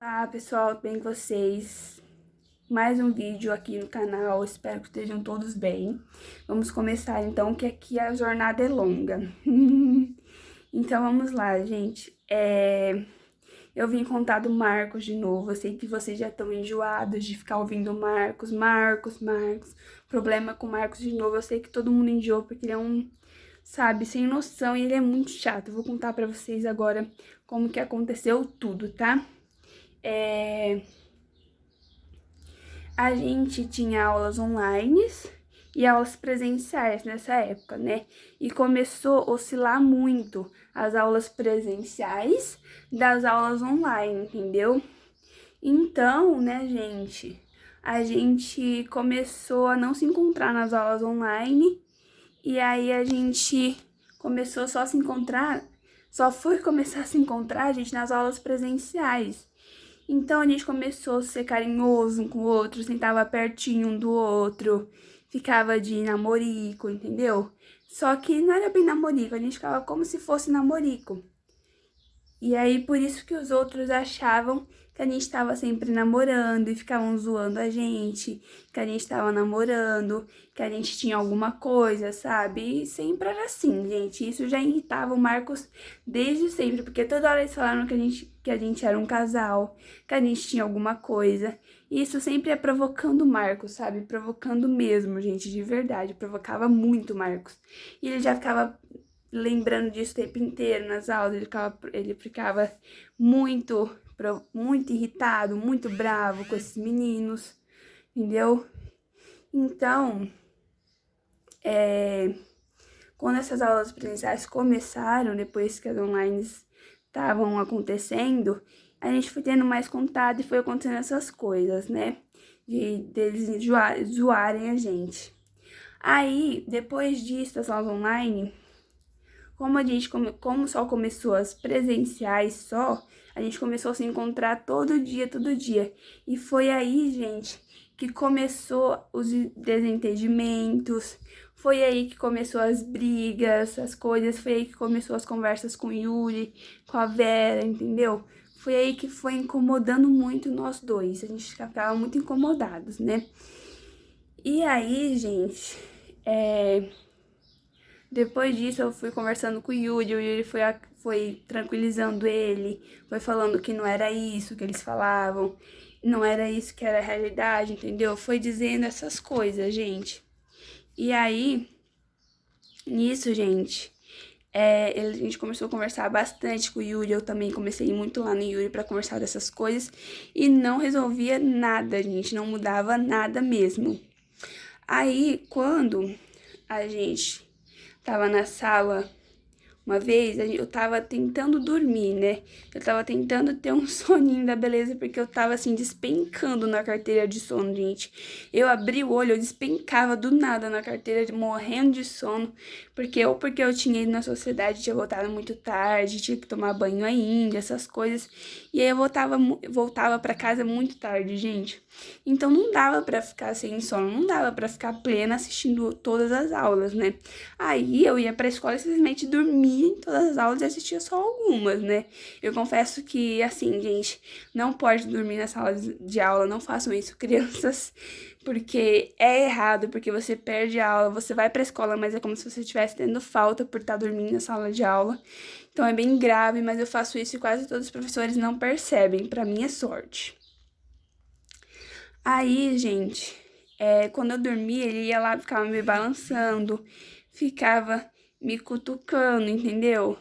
Olá pessoal, tudo bem com vocês? Mais um vídeo aqui no canal, espero que estejam todos bem. Vamos começar então, que aqui a jornada é longa. Então vamos lá, gente. Eu vim contar do Marcos de novo, eu sei que vocês já estão enjoados de ficar ouvindo Marcos. Problema com Marcos de novo, eu sei que todo mundo enjoou porque ele é sabe, sem noção e ele é muito chato. Eu vou contar pra vocês agora como que aconteceu tudo, tá? A gente tinha aulas online e aulas presenciais nessa época, né? E começou a oscilar muito as aulas presenciais das aulas online, entendeu? Então, né, gente, a gente começou a não se encontrar nas aulas online e aí a gente começou só a se encontrar, só foi começar a se encontrar, gente, nas aulas presenciais. Então a gente começou a ser carinhoso um com o outro, sentava pertinho um do outro, ficava de namorico, entendeu? Só que não era bem namorico, a gente ficava como se fosse namorico. E aí, por isso que os outros achavam que a gente estava sempre namorando e ficavam zoando a gente, que a gente estava namorando, que a gente tinha alguma coisa, sabe? E sempre era assim, gente. Isso já irritava o Marcos desde sempre, porque toda hora eles falaram que a gente era um casal, que a gente tinha alguma coisa. E isso sempre ia provocando o Marcos, sabe? Provocando mesmo, gente, de verdade. Provocava muito o Marcos. E ele já ficava lembrando disso o tempo inteiro nas aulas, ele ficava muito, muito irritado, muito bravo com esses meninos, entendeu? Então, quando essas aulas presenciais começaram, depois que as online estavam acontecendo, a gente foi tendo mais contato e foi acontecendo essas coisas, né? Deles zoarem a gente. Aí, depois disso, as aulas online, como só começou as presenciais só, a gente começou a se encontrar todo dia, todo dia. E foi aí, gente, que começou os desentendimentos, foi aí que começou as brigas, as coisas, foi aí que começou as conversas com o Yuri, com a Vera, entendeu? Foi aí que foi incomodando muito nós dois, a gente ficava muito incomodados, né? E aí, gente, depois disso, eu fui conversando com o Yuri foi tranquilizando ele, foi falando que não era isso que eles falavam, não era isso que era a realidade, entendeu? Foi dizendo essas coisas, gente. E aí, nisso, gente, a gente começou a conversar bastante com o Yuri, eu também comecei a ir muito lá no Yuri pra conversar dessas coisas, e não resolvia nada, gente, não mudava nada mesmo. Aí, quando a gente tava na sala uma vez, eu tava tentando dormir, né? Eu tava tentando ter um soninho da beleza, porque eu tava assim, despencando na carteira de sono, gente. Eu abri o olho, eu despencava do nada na carteira, morrendo de sono, porque eu tinha ido na sociedade, tinha voltado muito tarde, tinha que tomar banho ainda, essas coisas. E aí eu voltava pra casa muito tarde, gente. Então não dava pra ficar sem sono, não dava pra ficar plena assistindo todas as aulas, né? Aí eu ia pra escola e simplesmente dormia em todas as aulas e assistia só algumas, né? Eu confesso que, assim, gente, não pode dormir nas salas de aula, não façam isso, crianças, porque é errado, porque você perde a aula, você vai pra escola, mas é como se você estivesse tendo falta por estar dormindo na sala de aula. Então é bem grave, mas eu faço isso e quase todos os professores não percebem, pra minha sorte. Aí, gente, quando eu dormia, ele ia lá, ficava me balançando, ficava me cutucando, entendeu?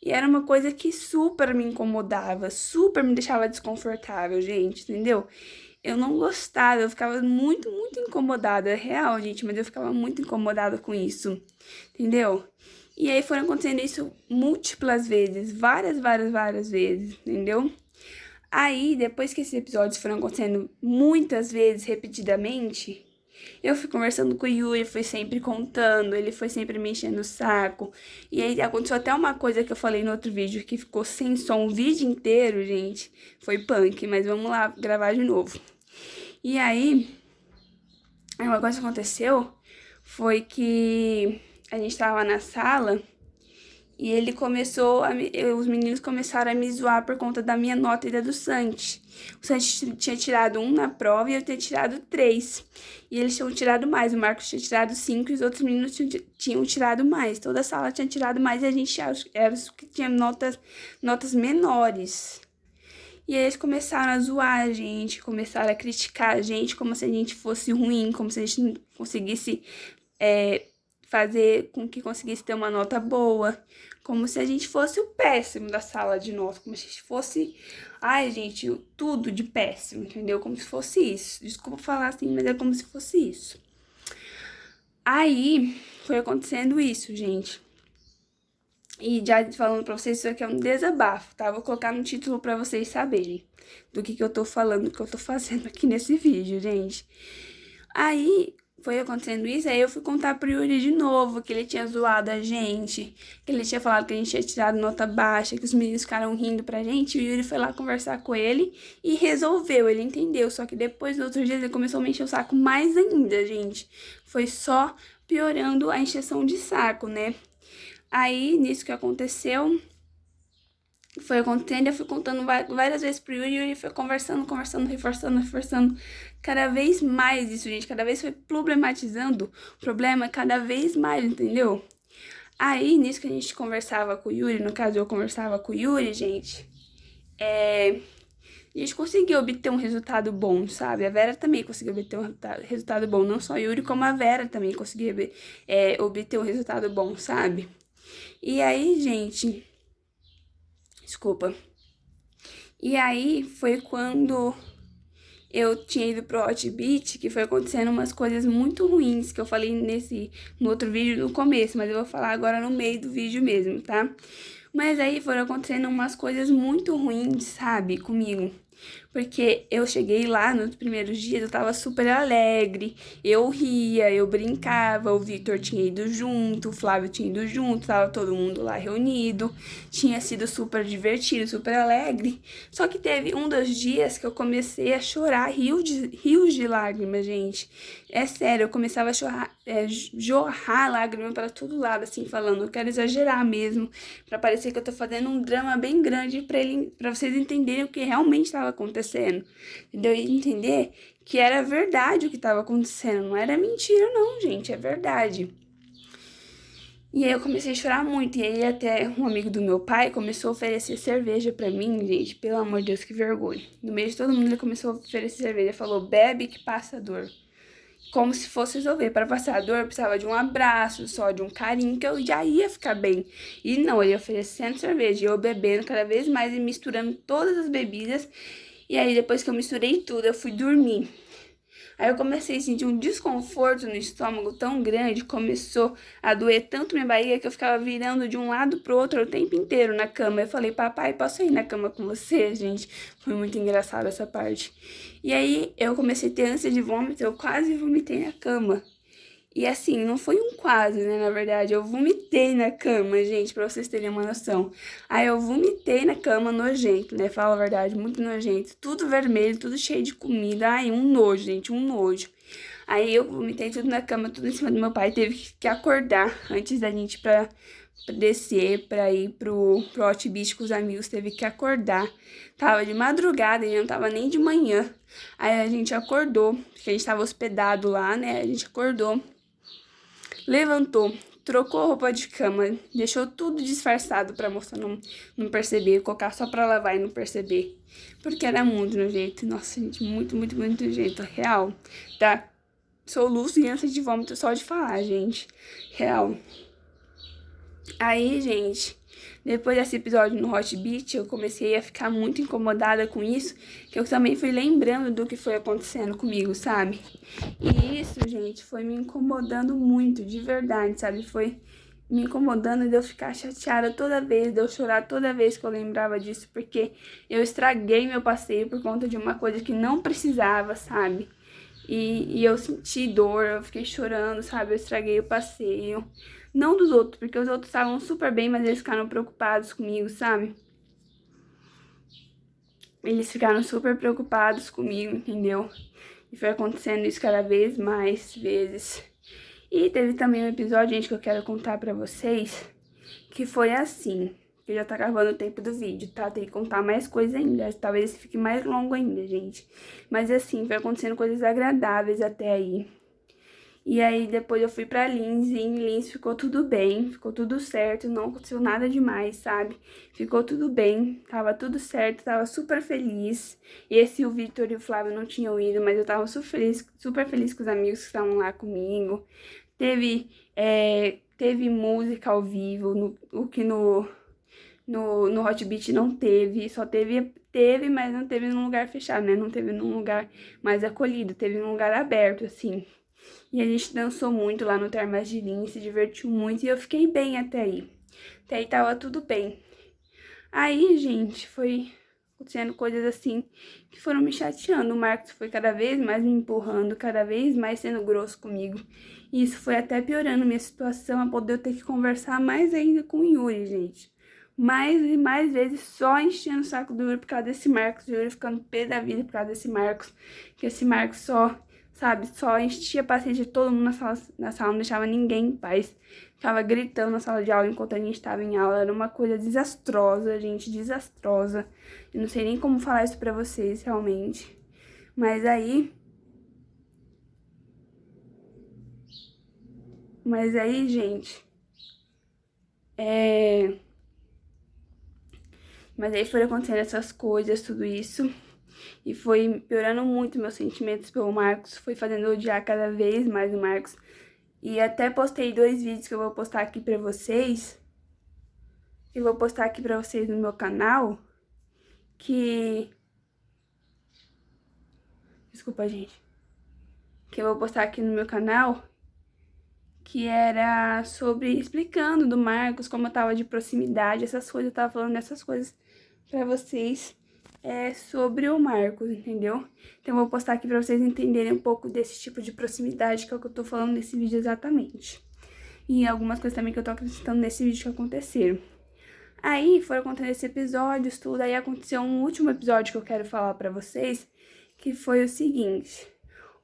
E era uma coisa que super me incomodava, super me deixava desconfortável, gente, entendeu? Eu não gostava, eu ficava muito, muito incomodada, é real, gente, mas eu ficava muito incomodada com isso, entendeu? E aí foram acontecendo isso múltiplas vezes, várias, várias, várias vezes, entendeu? Aí, depois que esses episódios foram acontecendo muitas vezes, repetidamente, eu fui conversando com o Yuri, fui sempre contando, ele foi sempre me enchendo o saco. E aí aconteceu até uma coisa que eu falei no outro vídeo, que ficou sem som o vídeo inteiro, gente. Foi punk, mas vamos lá gravar de novo. E aí, uma coisa que aconteceu foi que a gente tava na sala E ele começou, os meninos começaram a me zoar por conta da minha nota e da do Santi. O Santi tinha tirado 1 na prova e eu tinha tirado 3. E eles tinham tirado mais. O Marcos tinha tirado 5 e os outros meninos tinham tirado mais. Toda a sala tinha tirado mais e a gente era os que tinha notas menores. E aí eles começaram a zoar a gente, começaram a criticar a gente como se a gente fosse ruim, como se a gente não conseguisse fazer com que conseguisse ter uma nota boa, como se a gente fosse o péssimo da sala de nota, como se a gente fosse, ai gente, tudo de péssimo, entendeu? Como se fosse isso. Desculpa falar assim, mas é como se fosse isso. Aí foi acontecendo isso, gente. E já falando pra vocês, isso aqui é um desabafo, tá? Vou colocar no título pra vocês saberem do que eu tô falando, do que eu tô fazendo aqui nesse vídeo, gente. Aí foi acontecendo isso, aí eu fui contar pro Yuri de novo que ele tinha zoado a gente, que ele tinha falado que a gente tinha tirado nota baixa, que os meninos ficaram rindo pra gente. E o Yuri foi lá conversar com ele e resolveu, ele entendeu. Só que depois, nos outros dias, ele começou a me encher o saco mais ainda, gente. Foi só piorando a encheção de saco, né? Aí, nisso que aconteceu, foi acontecendo, eu fui contando várias vezes pro Yuri, e o Yuri foi conversando, reforçando cada vez mais isso, gente, cada vez foi problematizando o problema cada vez mais, entendeu? Aí, nisso que a gente conversava com o Yuri, no caso eu conversava com o Yuri, gente, a gente conseguiu obter um resultado bom, sabe? A Vera também conseguiu obter um resultado bom, não só o Yuri, como a Vera também conseguiu obter um resultado bom, sabe? E aí, gente, desculpa. E aí foi quando eu tinha ido pro Hotbit, que foi acontecendo umas coisas muito ruins, que eu falei no outro vídeo no começo, mas eu vou falar agora no meio do vídeo mesmo, tá? Mas aí foram acontecendo umas coisas muito ruins, sabe, comigo. Porque eu cheguei lá nos primeiros dias, eu tava super alegre, eu ria, eu brincava, o Victor tinha ido junto, o Flávio tinha ido junto, tava todo mundo lá reunido, tinha sido super divertido, super alegre. Só que teve um dos dias que eu comecei a chorar, rios de lágrimas, gente. É sério, eu começava a jorrar lágrimas para todo lado, assim, falando, eu quero exagerar mesmo, pra parecer que eu tô fazendo um drama bem grande pra vocês entenderem o que realmente estava acontecendo, entendeu? E entender que era verdade o que estava acontecendo, não era mentira não, gente, é verdade. E aí eu comecei a chorar muito, e aí até um amigo do meu pai começou a oferecer cerveja pra mim, gente, pelo amor de Deus, que vergonha. No meio de todo mundo ele começou a oferecer cerveja, falou, bebe que passa dor. Como se fosse resolver. Para passar a dor, eu precisava de um abraço, só de um carinho, que eu já ia ficar bem. E não, ele oferecendo cerveja, eu bebendo cada vez mais e misturando todas as bebidas. E aí, depois que eu misturei tudo, eu fui dormir. Aí eu comecei a sentir um desconforto no estômago tão grande, começou a doer tanto minha barriga que eu ficava virando de um lado pro outro o tempo inteiro na cama. Eu falei, papai, posso ir na cama com você, gente? Foi muito engraçado essa parte. E aí eu comecei a ter ânsia de vômito, eu quase vomitei na cama. E assim, não foi um quase, né, na verdade, eu vomitei na cama, gente, pra vocês terem uma noção. Aí eu vomitei na cama, nojento, né, fala a verdade, muito nojento, tudo vermelho, tudo cheio de comida, ai, um nojo, gente, um nojo. Aí eu vomitei tudo na cama, tudo em cima do meu pai, teve que acordar antes da gente pra descer, pra ir pro Hotbit com os amigos, teve que acordar. Tava de madrugada e não tava nem de manhã. Aí a gente acordou, porque a gente tava hospedado lá, né, a gente acordou. Levantou, trocou a roupa de cama, deixou tudo disfarçado pra moça não perceber, colocar só pra lavar e não perceber. Porque era muito nojento. Nossa, gente, muito nojento. Real. Dá soluço e ânsia de vômito só de falar, gente. Real. Aí, gente, depois desse episódio no Hotbit, eu comecei a ficar muito incomodada com isso, que eu também fui lembrando do que foi acontecendo comigo, sabe? E isso, gente, foi me incomodando muito, de verdade, sabe? Foi me incomodando de eu ficar chateada toda vez, de eu chorar toda vez que eu lembrava disso, porque eu estraguei meu passeio por conta de uma coisa que não precisava, sabe? E eu senti dor, eu fiquei chorando, sabe? Eu estraguei o passeio. Não dos outros, porque os outros estavam super bem, mas eles ficaram preocupados comigo, sabe? Eles ficaram super preocupados comigo, entendeu? E foi acontecendo isso cada vez mais vezes. E teve também um episódio, gente, que eu quero contar pra vocês, Que foi assim, que já tá acabando o tempo do vídeo, tá? Tem que contar mais coisas ainda, talvez esse fique mais longo ainda, gente. Mas assim, foi acontecendo coisas agradáveis até aí. E aí depois eu fui pra Lins, e em Lins ficou tudo bem, ficou tudo certo, não aconteceu nada demais, sabe? Ficou tudo bem, tava tudo certo, tava super feliz. Esse o Victor e o Flávio não tinham ido, mas eu tava super feliz com os amigos que estavam lá comigo. Teve música ao vivo, o que no Hot Beat não teve, só teve, mas não teve num lugar fechado, né? Não teve num lugar mais acolhido, teve num lugar aberto, assim. E a gente dançou muito lá no Termas de Lins, se divertiu muito e eu fiquei bem até aí. Até aí tava tudo bem. Aí, gente, foi acontecendo coisas assim que foram me chateando. O Marcos foi cada vez mais me empurrando, cada vez mais sendo grosso comigo. E isso foi até piorando minha situação, a poder eu ter que conversar mais ainda com o Yuri, gente. Mais e mais vezes só enchendo o saco do Yuri por causa desse Marcos. O Yuri ficando pé da vida por causa desse Marcos. Que esse Marcos só, sabe, só enchia a paciência de todo mundo na sala, não deixava ninguém em paz. Ficava gritando na sala de aula enquanto a gente estava em aula. Era uma coisa desastrosa, gente, desastrosa. Eu não sei nem como falar isso pra vocês, realmente. Mas aí... gente... Mas aí foram acontecendo essas coisas, tudo isso. E foi piorando muito meus sentimentos pelo Marcos. Foi fazendo eu odiar cada vez mais o Marcos. E até postei 2 vídeos que eu vou postar aqui pra vocês. Que eu vou postar aqui pra vocês no meu canal. Desculpa, gente. Que eu vou postar aqui no meu canal. Que era sobre explicando do Marcos, como eu tava de proximidade, essas coisas. Eu tava falando dessas coisas pra vocês. Sobre o Marcos, entendeu? Então eu vou postar aqui pra vocês entenderem um pouco desse tipo de proximidade que é o que eu tô falando nesse vídeo exatamente. E algumas coisas também que eu tô acrescentando nesse vídeo que aconteceram. Aí foram acontecendo esses episódios, tudo. Aí aconteceu um último episódio que eu quero falar pra vocês, que foi o seguinte.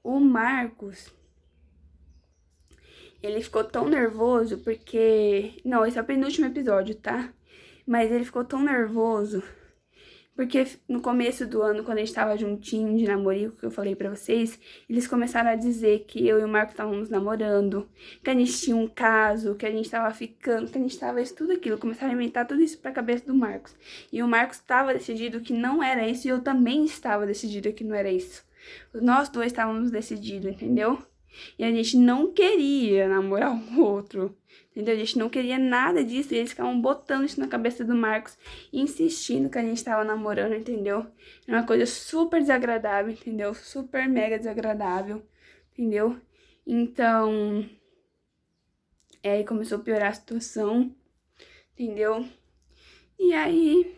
O Marcos, ele ficou tão nervoso porque... Não, esse é o penúltimo episódio, tá? Mas ele ficou tão nervoso porque no começo do ano, quando a gente tava juntinho de namorico, que eu falei pra vocês, eles começaram a dizer que eu e o Marcos estávamos namorando, que a gente tinha um caso, que a gente tava ficando, que a gente tava isso, tudo aquilo. Começaram a inventar tudo isso pra cabeça do Marcos. E o Marcos estava decidido que não era isso, e eu também estava decidida que não era isso. Nós dois estávamos decididos, entendeu? E a gente não queria namorar um outro, entendeu? A gente não queria nada disso, e eles ficavam botando isso na cabeça do Marcos, insistindo que a gente tava namorando, entendeu? Era uma coisa super desagradável, entendeu? Super mega desagradável, entendeu? Então, aí começou a piorar a situação, entendeu? E aí,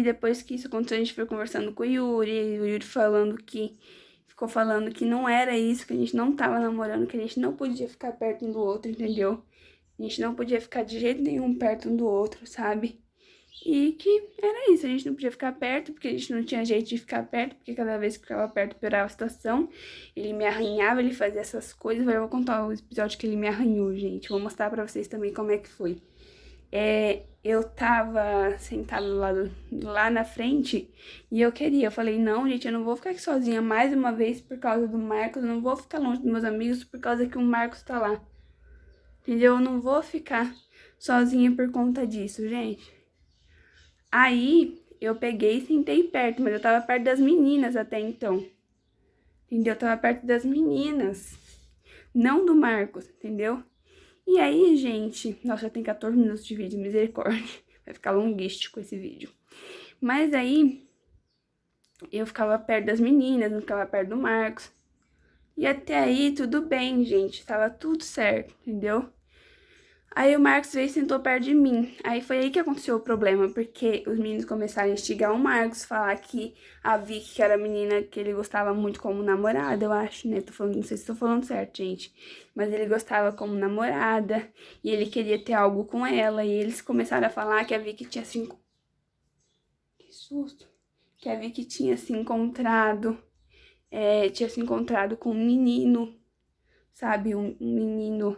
depois que isso aconteceu, a gente foi conversando com o Yuri ficou falando que não era isso, que a gente não tava namorando, que a gente não podia ficar perto um do outro, entendeu? A gente não podia ficar de jeito nenhum perto um do outro, sabe? E que era isso, a gente não podia ficar perto, porque a gente não tinha jeito de ficar perto, porque cada vez que ficava perto piorava a situação. Ele me arranhava, ele fazia essas coisas. Eu vou contar o episódio que ele me arranhou, gente. Vou mostrar pra vocês também como é que foi. Eu tava sentada lá na frente e eu falei, não, gente, eu não vou ficar aqui sozinha mais uma vez por causa do Marcos, eu não vou ficar longe dos meus amigos por causa que o Marcos tá lá, entendeu? Eu não vou ficar sozinha por conta disso, gente. Aí, eu peguei e sentei perto, mas eu tava perto das meninas até então, entendeu? Eu tava perto das meninas, não do Marcos, entendeu? E aí, gente... Nossa, já tem 14 minutos de vídeo, misericórdia. Vai ficar longuístico esse vídeo. Mas aí, eu ficava perto das meninas, não ficava perto do Marcos. E até aí, tudo bem, gente. Tava tudo certo, entendeu? Aí o Marcos veio e sentou perto de mim. Aí foi aí que aconteceu o problema, porque os meninos começaram a instigar o Marcos, falar que a Vicky, que era a menina que ele gostava muito como namorada, eu acho, né? Não sei se tô falando certo, gente. Mas ele gostava como namorada, e ele queria ter algo com ela, e eles começaram a falar que a Vicky tinha se... Que susto! Que a Vicky tinha se encontrado, com um menino, sabe? Um menino...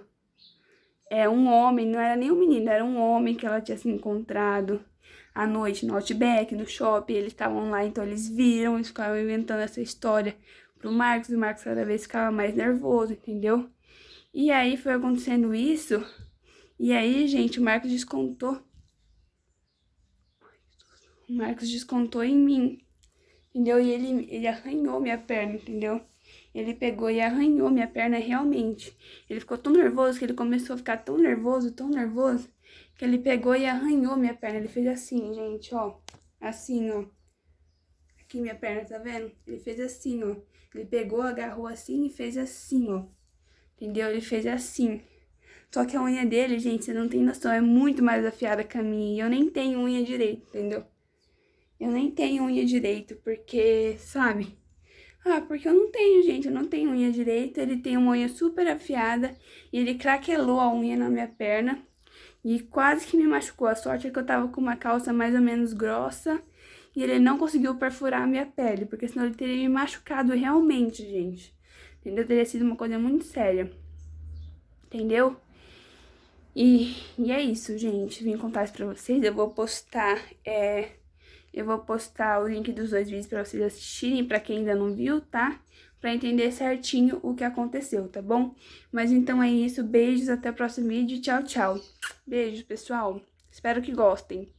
um homem, não era nem um menino, era um homem que ela tinha se encontrado à noite no Outback, no shopping, eles estavam lá, então eles viram, eles ficavam inventando essa história pro Marcos, e o Marcos cada vez ficava mais nervoso, entendeu? E aí foi acontecendo isso, e aí, gente, o Marcos descontou em mim, entendeu? E ele arranhou minha perna, entendeu? Ele pegou e arranhou minha perna realmente. Ele ficou tão nervoso que ele começou a ficar tão nervoso, que ele pegou e arranhou minha perna. Ele fez assim, gente, ó. Assim, ó. Aqui minha perna, tá vendo? Ele fez assim, ó. Ele pegou, agarrou assim e fez assim, ó. Entendeu? Ele fez assim. Só que a unha dele, gente, você não tem noção, é muito mais afiada que a minha. E eu nem tenho unha direito, entendeu? Eu nem tenho unha direito, porque, sabe? Ah, porque eu não tenho, gente, eu não tenho unha direita, ele tem uma unha super afiada e ele craquelou a unha na minha perna e quase que me machucou. A sorte é que eu tava com uma calça mais ou menos grossa e ele não conseguiu perfurar a minha pele, porque senão ele teria me machucado realmente, gente. Entendeu? Teria sido uma coisa muito séria. Entendeu? E é isso, gente. Vim contar isso pra vocês. Eu vou postar o link dos 2 vídeos pra vocês assistirem, pra quem ainda não viu, tá? Pra entender certinho o que aconteceu, tá bom? Mas então é isso, beijos, até o próximo vídeo, tchau, tchau. Beijos, pessoal. Espero que gostem.